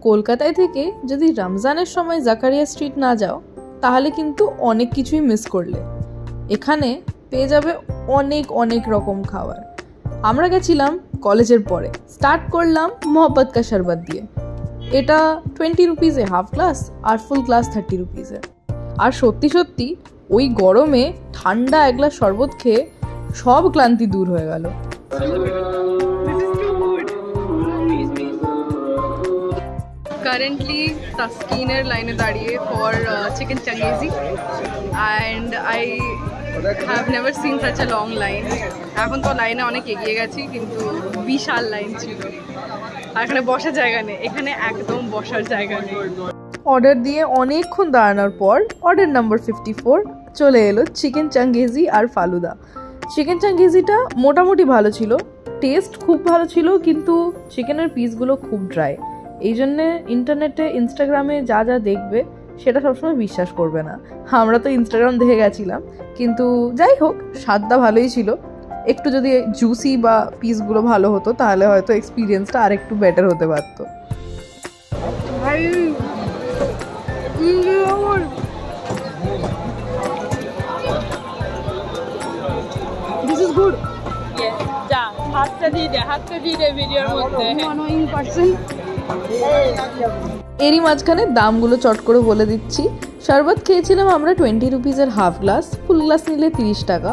কলকাতায় থেকে যদি রমজানের সময় জাকারিয়া স্ট্রিট না যাও তাহলে কিন্তু অনেক কিছুই মিস করলে। এখানে পেয়ে যাবে অনেক অনেক রকম খাবার। আমরা গেছিলাম কলেজের পরে, স্টার্ট করলাম মোহব্বত কা শরবত দিয়ে। এটা 20 রুপিসে হাফ গ্লাস আর ফুল গ্লাস 30 রুপিসে। আর সত্যি সত্যি ওই গরমে ঠান্ডা এক গ্লাস শরবত খেয়ে সব ক্লান্তি দূর হয়ে গেল। Currently Taskeener line দাঁড়িয়ে for chicken changezi and I have never seen such a long line. এখন তো লাইনে অনেক এগিয়ে গেছি কিন্তু বিশাল লাইন ছিল আর এখানে বসার জায়গা নেই, এখানে একদম বসার জায়গা নেই। অর্ডার দিয়ে অনেকক্ষণ দাঁড়ানোর পর অর্ডার নাম্বার 54 চলে এলো চিকেন চাঙ্গেজি আর ফালুদা। চিকেন চাঙ্গেজিটা মোটামুটি ভালো ছিল, টেস্ট খুব ভালো ছিল, কিন্তু চিকেনের পিসগুলো খুব ড্রাই। এই জন্যে ইন্টারনেটে ইনস্টাগ্রামে যা যা দেখবে সেটা সবসময় বিশ্বাস করবে না। আমরা তো ইনস্টাগ্রাম দেখে গেছিলাম, কিন্তু যাই হোক স্বাদটা ভালোই ছিল। একটু যদি জুসি বা পিসগুলো ভালো হতো তাহলে হয়তো এক্সপিরিয়েন্সটা আর একটু বেটার হতে পারতো। This is good. Yes. যা হাতটা দিয়ে দে ভিডিওর মধ্যে। annoying person. এরই মাঝখানে দামগুলো চট করে বলে দিচ্ছি। শরবত খেয়েছিলাম আমরা 20 রুপিসের হাফ গ্লাস, ফুল গ্লাস নিলে 30 টাকা।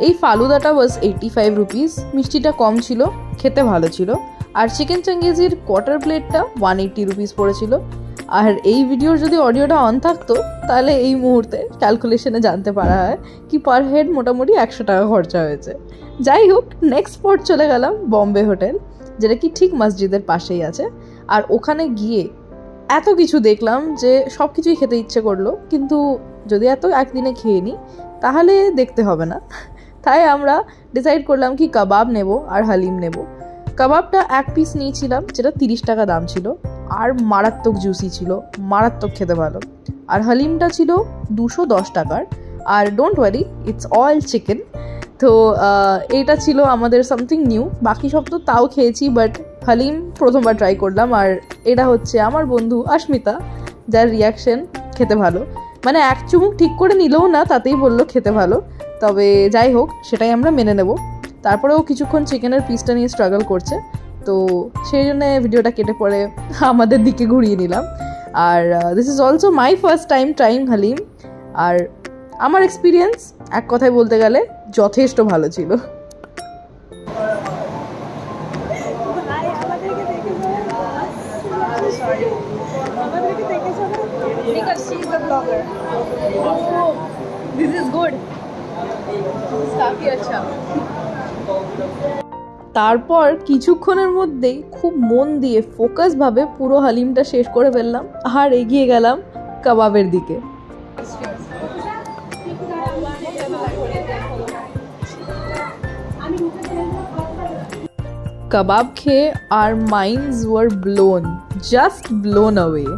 এই ফালুদাটা ওয়াজ 85 রুপিস, মিষ্টিটা কম ছিল, খেতে ভালো ছিল। আর চিকেন চাঙ্গেজির কোয়ার্টার প্লেটটা 180 রুপিস পড়েছিল। আর এই ভিডিওর যদি অডিওটা অন থাকতো তাহলে এই মুহূর্তে ক্যালকুলেশনে জানতে পারা হয় কি পার হেড মোটামুটি 100 টাকা খরচা হয়েছে। যাই হোক, নেক্সট স্পট চলে গেলাম বম্বে হোটেল, যেটা কি ঠিক মসজিদের পাশেই আছে। আর ওখানে গিয়ে এত কিছু দেখলাম যে সব কিছুই খেতে ইচ্ছে করলো, কিন্তু যদি এত একদিনে খেয়ে নিই তাহলে দেখতে হবে না। তাই আমরা ডিসাইড করলাম কি কাবাব নেব আর হালিম নেব। কাবাবটা এক পিস নিয়েছিলাম যেটা 30 টাকা দাম ছিল, আর মারাত্মক জুসি ছিল, মারাত্মক খেতে ভালো। আর হালিমটা ছিল 210 টাকার। আর don't worry, it's all chicken. তো এইটা ছিল আমাদের সামথিং নিউ। বাকি সব তো তাও খেয়েছি, বাট হালিম প্রথমবার ট্রাই করলাম। আর এটা হচ্ছে আমার বন্ধু আস্মিতা, যার রিয়াকশন খেতে ভালো, মানে এক চুমুক ঠিক করে নিলেও না তাতেই বললো খেতে ভালো। তবে যাই হোক, সেটাই আমরা মেনে নেব। তারপরেও কিছুক্ষণ চিকেনের পিসটা নিয়ে স্ট্রাগল করছে, তো সেই জন্য ভিডিওটা কেটে পরে আমাদের দিকে ঘুরিয়ে নিলাম। আর this is also my first time trying haleem. আর আমার এক্সপিরিয়েন্স এক কথায় বলতে গেলে যথেষ্ট ভালো ছিল। তারপর কিছুক্ষণের মধ্যেই খুব মন দিয়ে ফোকাস ভাবে পুরো হালিমটা শেষ করে ফেললাম আর এগিয়ে গেলাম কাবাবের দিকে। কাবাব খেয়ে our minds were blown, just blown away.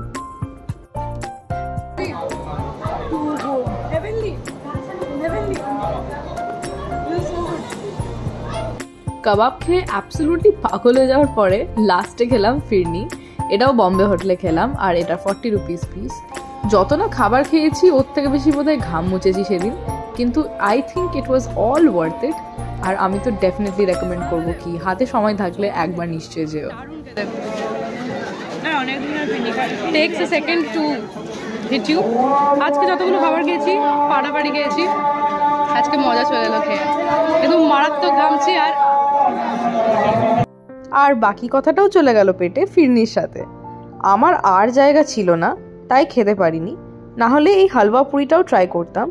কাবাব খেয়ে অ্যাবসলিউটলি পাগল হয়ে যাওয়ার পরে লাস্টে খেলাম ফিরনি। এটাও বম্বে হোটেলে খেলাম, আর এটা 40 রুপিস পিস। যত না খাবার খেয়েছি ওর থেকে বেশি বোধহয় ঘাম মুছেছি সেদিন, কিন্তু I think it was all worth it. আর আমি তো ডেফিনেটলি রেকমেন্ড করবো কি হাতে সময় থাকলে একবার নিশ্চয়ই যেও। Takes a second to hit you. আজকে যতগুলো খাবার খেয়েছি পাড়াপাড়ি খেয়েছি, আজকে মজা চলে এলো খেয়ে, কিন্তু মারাত্মক ঘামছি। আর বাকি কথাটাও চলে গেল পেটে ফিরনির সাথে। আমার আর জায়গা ছিল না, তাই খেতে পারিনি, না হলে এই হালুয়া পুরিটাও ট্রাই করতাম।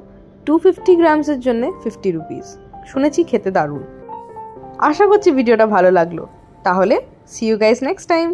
250 গ্রামসের জন্য 50 রুপিস। শুনেছি খেতে দারুণ। আশা করছি ভিডিওটা ভালো লাগলো। তাহলে see you guys next time.